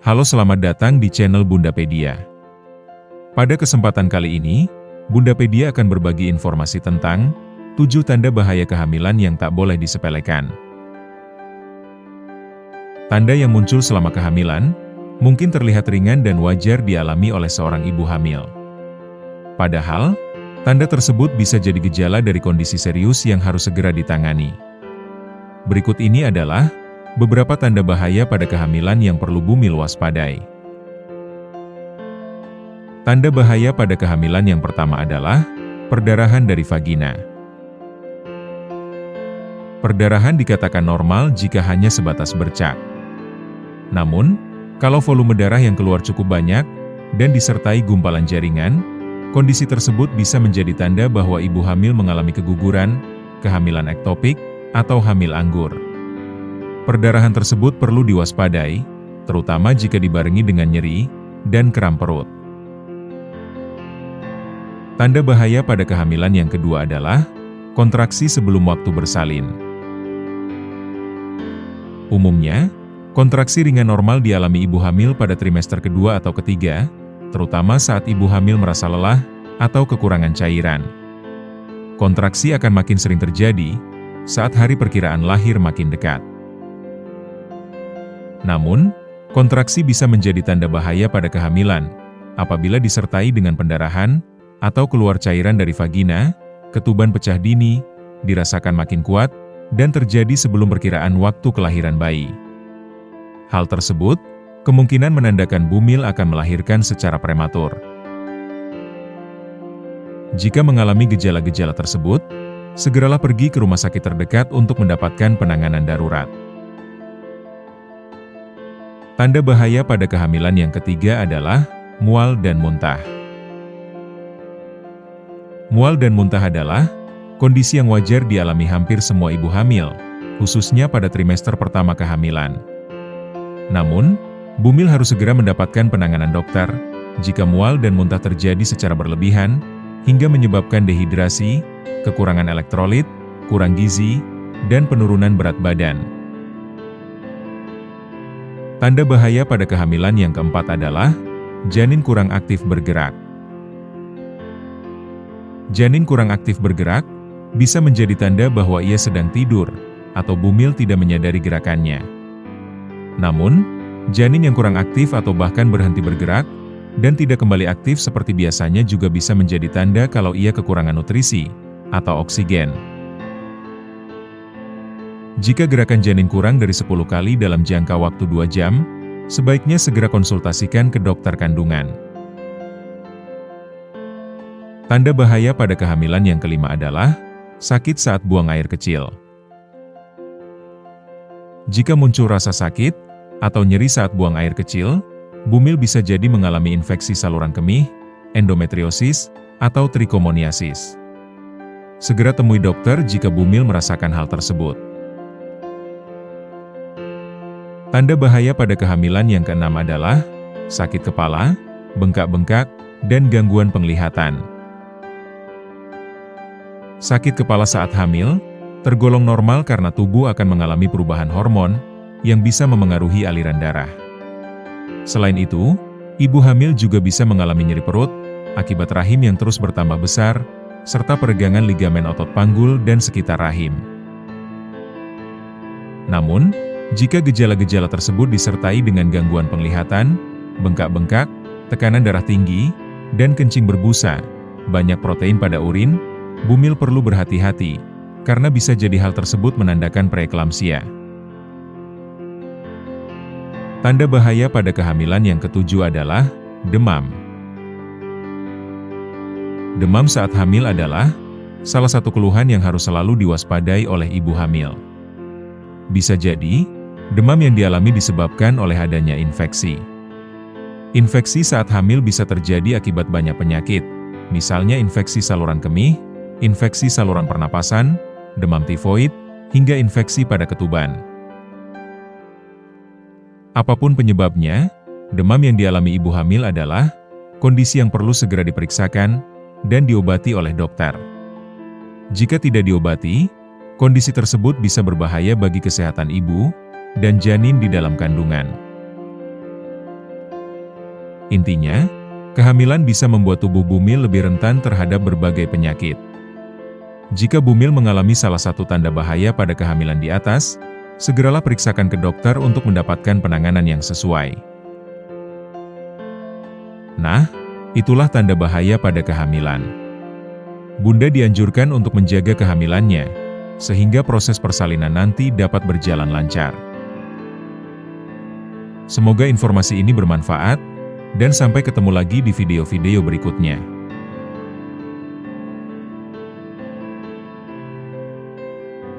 Halo, selamat datang di channel Bundapedia. Pada kesempatan kali ini, Bundapedia akan berbagi informasi tentang 7 tanda bahaya kehamilan yang tak boleh disepelekan. Tanda yang muncul selama kehamilan mungkin terlihat ringan dan wajar dialami oleh seorang ibu hamil. Padahal, tanda tersebut bisa jadi gejala dari kondisi serius yang harus segera ditangani. Berikut ini adalah beberapa tanda bahaya pada kehamilan yang perlu bumil waspadai. Tanda bahaya pada kehamilan yang pertama adalah perdarahan dari vagina. Perdarahan dikatakan normal jika hanya sebatas bercak. Namun, kalau volume darah yang keluar cukup banyak dan disertai gumpalan jaringan, kondisi tersebut bisa menjadi tanda bahwa ibu hamil mengalami keguguran, kehamilan ektopik, atau hamil anggur. Perdarahan tersebut perlu diwaspadai, terutama jika dibarengi dengan nyeri dan kram perut. Tanda bahaya pada kehamilan yang kedua adalah kontraksi sebelum waktu bersalin. Umumnya, kontraksi ringan normal dialami ibu hamil pada trimester kedua atau ketiga, terutama saat ibu hamil merasa lelah atau kekurangan cairan. Kontraksi akan makin sering terjadi saat hari perkiraan lahir makin dekat. Namun, kontraksi bisa menjadi tanda bahaya pada kehamilan apabila disertai dengan pendarahan atau keluar cairan dari vagina, ketuban pecah dini, dirasakan makin kuat, dan terjadi sebelum perkiraan waktu kelahiran bayi. Hal tersebut kemungkinan menandakan bumil akan melahirkan secara prematur. Jika mengalami gejala-gejala tersebut, segeralah pergi ke rumah sakit terdekat untuk mendapatkan penanganan darurat. Tanda bahaya pada kehamilan yang ketiga adalah mual dan muntah. Mual dan muntah adalah kondisi yang wajar dialami hampir semua ibu hamil, khususnya pada trimester pertama kehamilan. Namun, bumil harus segera mendapatkan penanganan dokter jika mual dan muntah terjadi secara berlebihan, hingga menyebabkan dehidrasi, kekurangan elektrolit, kurang gizi, dan penurunan berat badan. Tanda bahaya pada kehamilan yang keempat adalah janin kurang aktif bergerak. Janin kurang aktif bergerak bisa menjadi tanda bahwa ia sedang tidur atau bumil tidak menyadari gerakannya. Namun, janin yang kurang aktif atau bahkan berhenti bergerak dan tidak kembali aktif seperti biasanya juga bisa menjadi tanda kalau ia kekurangan nutrisi atau oksigen. Jika gerakan janin kurang dari 10 kali dalam jangka waktu 2 jam, sebaiknya segera konsultasikan ke dokter kandungan. Tanda bahaya pada kehamilan yang kelima adalah sakit saat buang air kecil. Jika muncul rasa sakit atau nyeri saat buang air kecil, bumil bisa jadi mengalami infeksi saluran kemih, endometriosis, atau trichomoniasis. Segera temui dokter jika bumil merasakan hal tersebut. Tanda bahaya pada kehamilan yang keenam adalah sakit kepala, bengkak-bengkak, dan gangguan penglihatan. Sakit kepala saat hamil tergolong normal karena tubuh akan mengalami perubahan hormon yang bisa memengaruhi aliran darah. Selain itu, ibu hamil juga bisa mengalami nyeri perut akibat rahim yang terus bertambah besar, serta peregangan ligamen otot panggul dan sekitar rahim. Namun, jika gejala-gejala tersebut disertai dengan gangguan penglihatan, bengkak-bengkak, tekanan darah tinggi, dan kencing berbusa, banyak protein pada urin, bumil perlu berhati-hati, karena bisa jadi hal tersebut menandakan preeklamsia. Tanda bahaya pada kehamilan yang ketujuh adalah demam. Demam saat hamil adalah salah satu keluhan yang harus selalu diwaspadai oleh ibu hamil. Bisa jadi, demam yang dialami disebabkan oleh adanya infeksi. Infeksi saat hamil bisa terjadi akibat banyak penyakit, misalnya infeksi saluran kemih, infeksi saluran pernapasan, demam tifoid, hingga infeksi pada ketuban. Apapun penyebabnya, demam yang dialami ibu hamil adalah kondisi yang perlu segera diperiksakan dan diobati oleh dokter. Jika tidak diobati, kondisi tersebut bisa berbahaya bagi kesehatan ibu dan janin di dalam kandungan. Intinya, kehamilan bisa membuat tubuh Bumil lebih rentan terhadap berbagai penyakit. Jika Bumil mengalami salah satu tanda bahaya pada kehamilan di atas, segeralah periksakan ke dokter untuk mendapatkan penanganan yang sesuai. Nah, itulah tanda bahaya pada kehamilan. Bunda dianjurkan untuk menjaga kehamilannya, sehingga proses persalinan nanti dapat berjalan lancar. Semoga informasi ini bermanfaat, dan sampai ketemu lagi di video-video berikutnya.